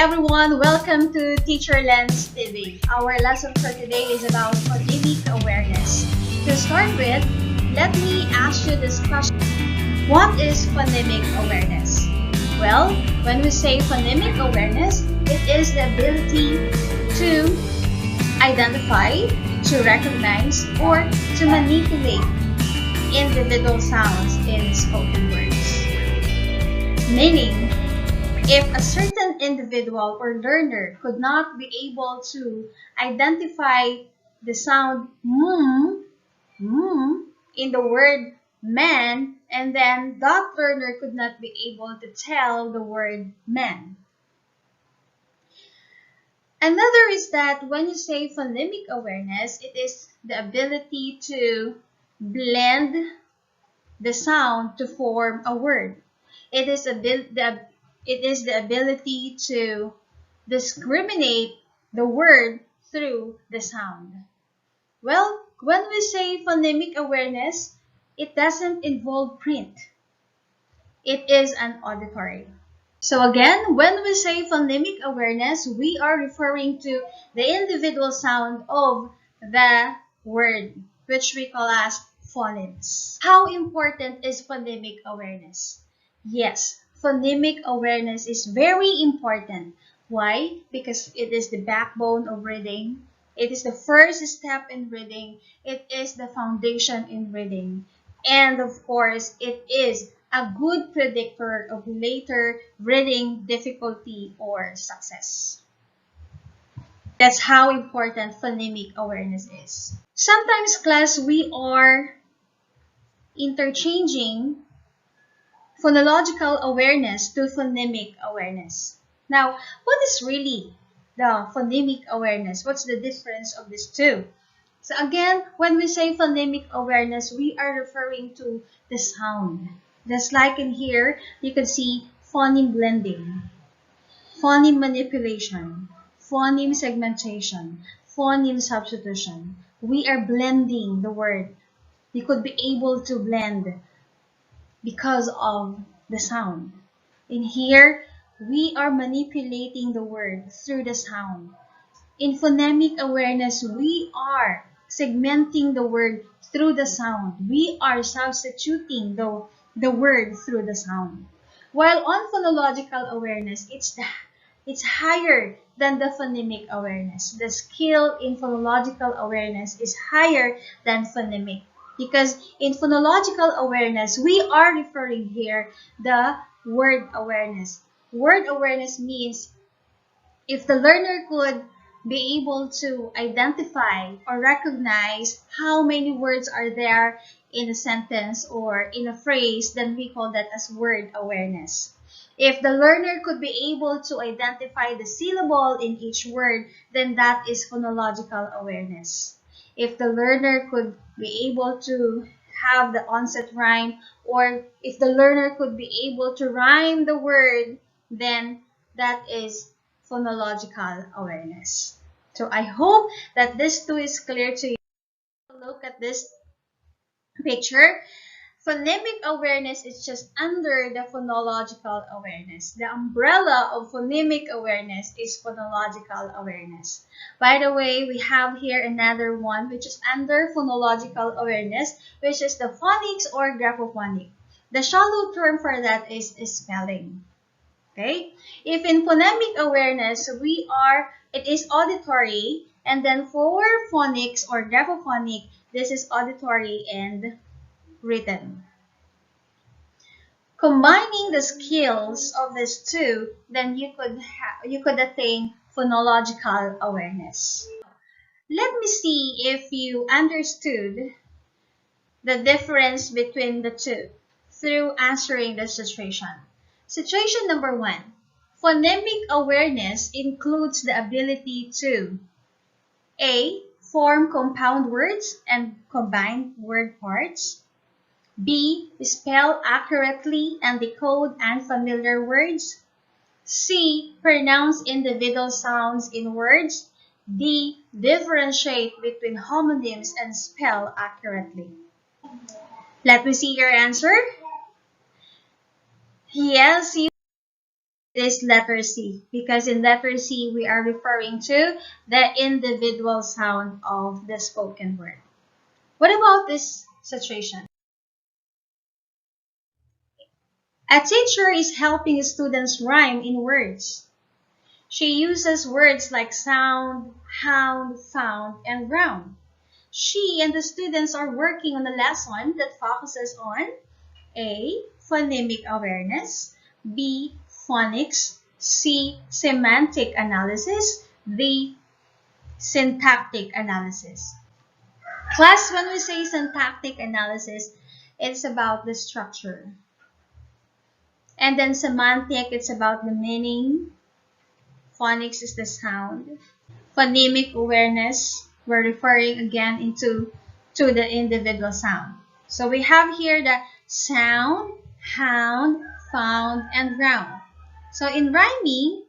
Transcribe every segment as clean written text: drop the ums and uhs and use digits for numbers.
everyone, welcome to Teacher Lens TV. Our lesson for today is about phonemic awareness. To start with, let me ask you this question. What is phonemic awareness? Well, when we say phonemic awareness, it is the ability to identify, to recognize, or to manipulate individual sounds in spoken words. Meaning, if a certain individual or learner could not be able to identify the sound in the word man, and then that learner could not be able to tell the word man. Another is that when you say phonemic awareness, it is the ability to blend the sound to form a word. It is the ability to discriminate the word through the sound. Well, when we say phonemic awareness, it doesn't involve print. It is an auditory. So again, when we say phonemic awareness, we are referring to the individual sound of the word, which we call as phonemes. How important is phonemic awareness? Yes, phonemic awareness is very important. Why? Because it is the backbone of reading. It is the first step in reading. It is the foundation in reading. And of course, it is a good predictor of later reading difficulty or success. That's how important phonemic awareness is. Sometimes, class, we are interchanging phonological awareness to phonemic awareness. Now, what is really the phonemic awareness? What's the difference of these two? So again, when we say phonemic awareness, we are referring to the sound. Just like in here, you can see phoneme blending, phoneme manipulation, phoneme segmentation, phoneme substitution. We are blending the word. You could be able to blend because of the sound. In here, we are manipulating the word through the sound. In phonemic awareness, we are segmenting the word through the sound. We are substituting the word through the sound. While on phonological awareness, it's higher than the phonemic awareness. The skill in phonological awareness is higher than phonemic. Because in phonological awareness, we are referring here the word awareness. Word awareness means if the learner could be able to identify or recognize how many words are there in a sentence or in a phrase, then we call that as word awareness. If the learner could be able to identify the syllable in each word, then that is phonological awareness. If the learner could be able to have the onset rhyme, or if the learner could be able to rhyme the word, then that is phonological awareness. So I hope that this too is clear to you. Look at this picture. Phonemic awareness is just under the phonological awareness. The umbrella of phonemic awareness is phonological awareness. By the way, we have here another one which is under phonological awareness, which is the phonics or graphophonic. The shallow term for that is spelling. Okay? If in phonemic awareness, it is auditory, and then for phonics or graphophonic, this is auditory and written. Combining the skills of these two, then you could attain phonological awareness. Let me see if you understood the difference between the two through answering the situation. Situation number 1. Phonemic awareness includes the ability to A. Form compound words and combine word parts. B. Spell accurately and decode unfamiliar words. C. Pronounce individual sounds in words. D. Differentiate between homonyms and spell accurately. Let me see your answer. Yes, you is letter C, because in letter C, we are referring to the individual sound of the spoken word. What about this situation? A teacher is helping students rhyme in words. She uses words like sound, hound, found, and round. She and the students are working on a lesson that focuses on A. Phonemic awareness, B. Phonics, C. Semantic analysis, D. Syntactic analysis. Class, when we say syntactic analysis, it's about the structure. And then semantic, it's about the meaning. Phonics is the sound. Phonemic awareness, we're referring again to the individual sound. So we have here the sound, hound, found, and round. So in rhyming,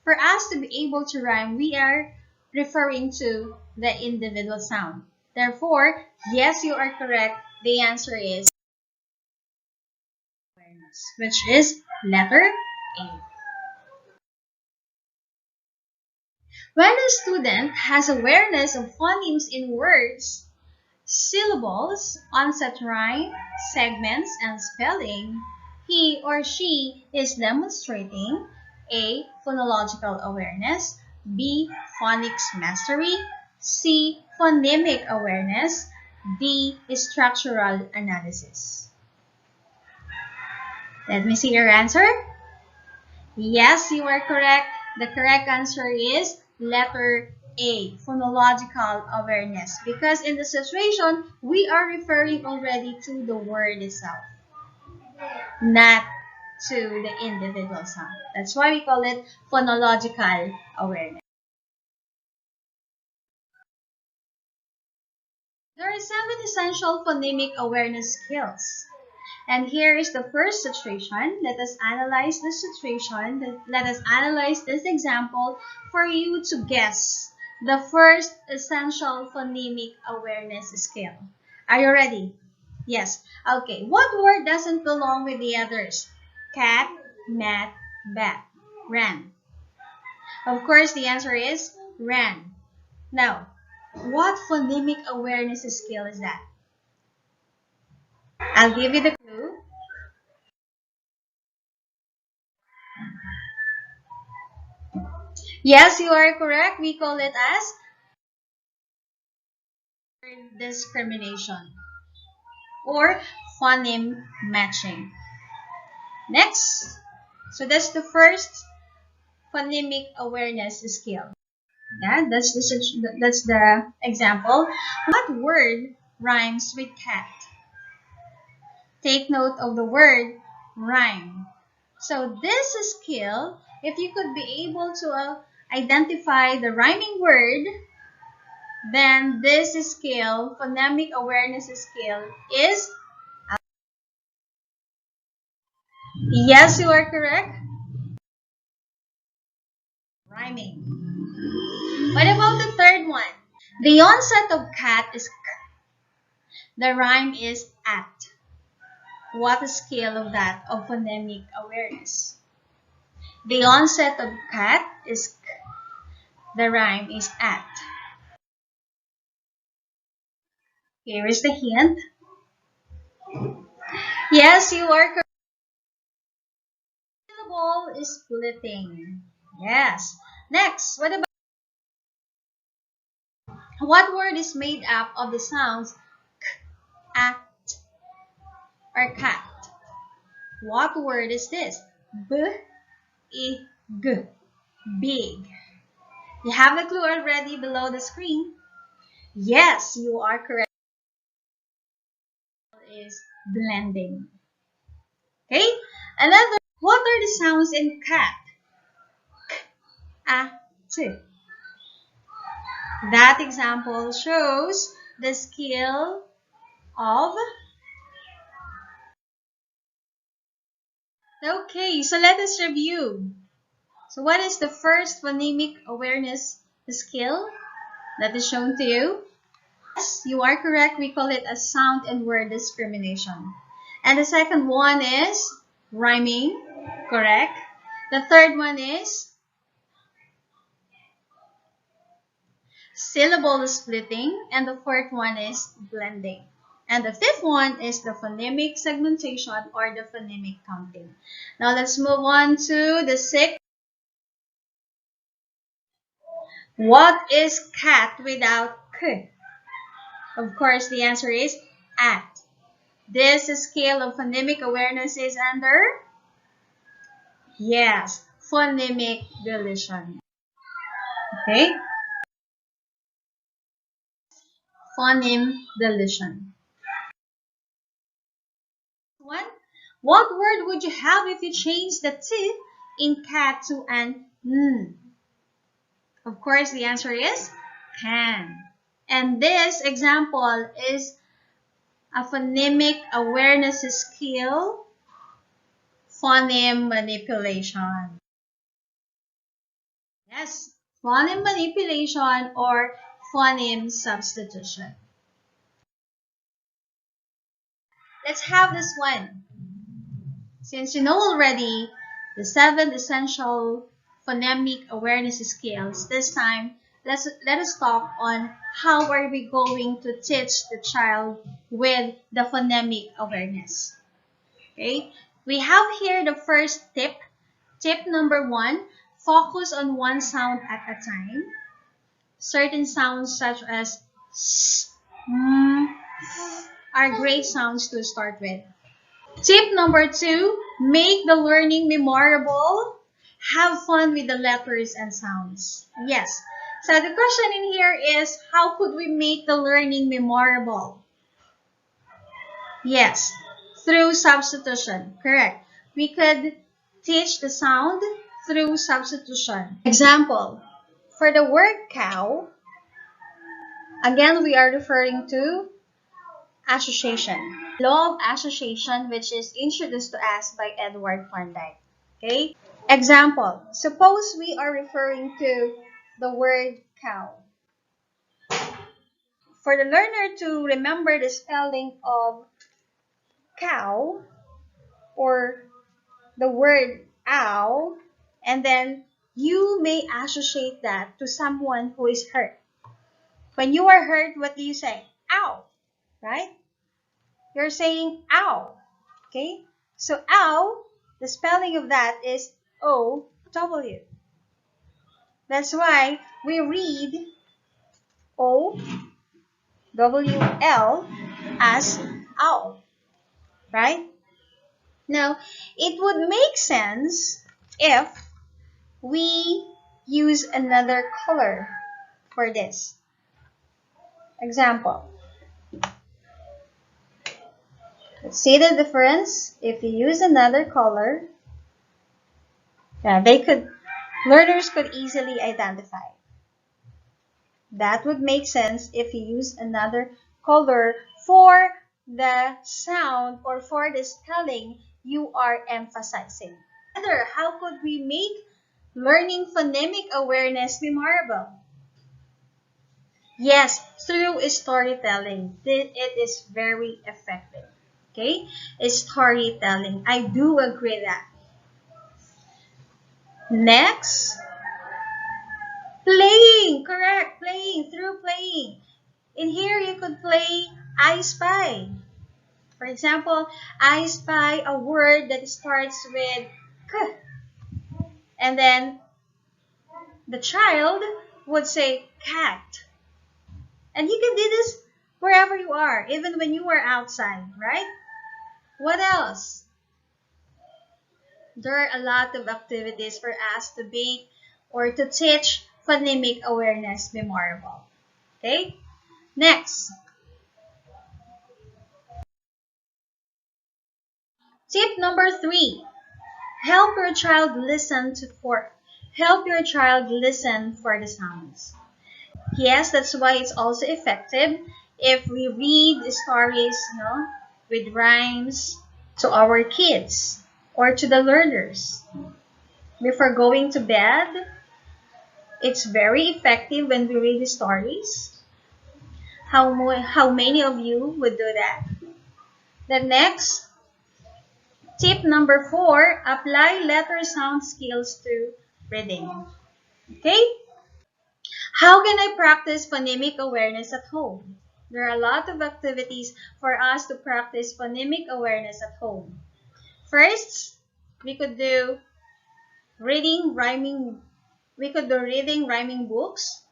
for us to be able to rhyme, we are referring to the individual sound. Therefore, yes, you are correct. The answer is awareness, which is letter A. When a student has awareness of phonemes in words, syllables, onset rhyme, segments, and spelling, he or she is demonstrating A. Phonological awareness, B. Phonics mastery, C. Phonemic awareness, D. Structural analysis. Let me see your answer. Yes, you are correct. The correct answer is letter A, phonological awareness. Because in the situation, we are referring already to the word itself, not to the individual sound. That's why we call it phonological awareness. There are 7 essential phonemic awareness skills. And here is the first situation. Let us analyze this situation. Let us analyze this example for you to guess the first essential phonemic awareness skill. Are you ready? Yes. Okay. What word doesn't belong with the others? Cat, mat, bat. Ran. Of course, the answer is ran. Now, what phonemic awareness skill is that? I'll give you the clue. Yes, you are correct. We call it as word discrimination or phoneme matching. Next, so that's the first phonemic awareness skill. Yeah, that's the example. What word rhymes with cat? Take note of the word rhyme. So this skill, if you could be able to identify the rhyming word, then this skill, phonemic awareness skill, is yes, you are correct. Rhyming. What about the third one? The onset of cat is k. The rhyme is at. What skill of that of phonemic awareness? The onset of cat is k. The rhyme is at. Here is the hint. Yes, you are correct. Syllable is splitting. Yes. Next, what word is made up of the sounds k, at, or cat? What word is this? B, I, G. Big. You have the clue already below the screen. Yes, you are correct. Is blending. Okay? Another, what are the sounds in cat? K, a, t. That example shows the skill of. Okay, so let us review. So what is the first phonemic awareness skill that is shown to you? Yes, you are correct. We call it a sound and word discrimination. And the second one is rhyming. Correct. The third one is syllable splitting, and the fourth one is blending. And the fifth one is the phonemic segmentation or the phonemic counting. Now let's move on to the sixth. What is cat without k? Of course, the answer is at. This scale of phonemic awareness is under, yes, phonemic deletion. Okay? Phoneme deletion. One, what word would you have if you change the t in cat to an n? Of course, the answer is can. And this example is a phonemic awareness skill, phoneme manipulation. Yes, phoneme manipulation or phoneme substitution. Let's have this one. Since you know already the 7 essential phonemic awareness skills, this time let us talk on how are we going to teach the child with the phonemic awareness. Okay? We have here the first tip. Tip number 1, focus on one sound at a time. Certain sounds such as s, are great sounds to start with. Tip number 2, make the learning memorable. Have fun with the letters and sounds. Yes. So the question in here is, how could we make the learning memorable? Yes, through substitution. Correct. We could teach the sound through substitution. Example, for the word cow, again we are referring to association. Law of association, which is introduced to us by Edward Thorndike. Okay? Example, suppose we are referring to the word cow. For the learner to remember the spelling of cow or the word ow, and then you may associate that to someone who is hurt. When you are hurt, what do you say? Ow, right? You're saying ow, okay? So ow, the spelling of that is O-W. That's why we read O-W-L as owl, right? Now, it would make sense if we use another color for this. Example. Let's see the difference. If you use another color, learners could easily identify. That would make sense if you use another color for the sound or for the spelling you are emphasizing. How could we make learning phonemic awareness memorable? Yes, through storytelling. It is very effective. Okay? Storytelling. I do agree that. Next, playing. Correct. Playing. Through playing. In here, you could play I Spy. For example, I spy a word that starts with K. And then the child would say cat. And you can do this wherever you are, even when you are outside, right? What else? There are a lot of activities for us to make or to teach phonemic awareness memorable. Okay? Next. Tip number 3. Help your child listen for the sounds. Yes, that's why it's also effective if we read stories, with rhymes to our kids or to the learners. Before going to bed, it's very effective when we read the stories. How many of you would do that? The next Tip number 4, apply letter sound skills to reading. Okay? How can I practice phonemic awareness at home? There are a lot of activities for us to practice phonemic awareness at home. First, we could do reading, rhyming. We could do reading, rhyming books.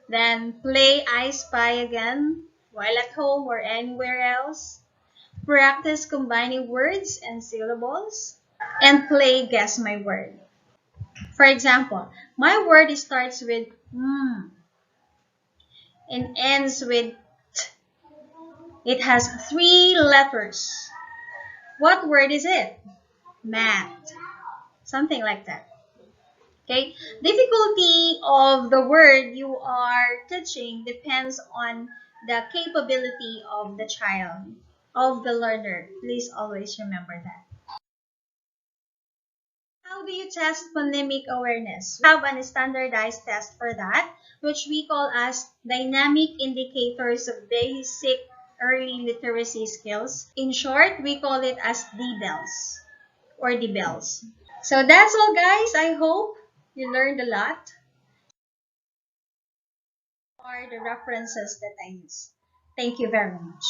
Then play I Spy again while at home or anywhere else. Practice combining words and syllables. And play Guess My Word. For example, my word starts with and ends with t. It has 3 letters. What word is it? Mat. Something like that. Okay? Difficulty of the word you are teaching depends on the capability of the child, of the learner. Please always remember that. How do you test phonemic awareness? We have a standardized test for that, which we call as dynamic indicators of basic early literacy skills. In short, we call it as DBELS or DBELS. So that's all, guys. I hope you learned a lot. Are the references that I use. Thank you very much.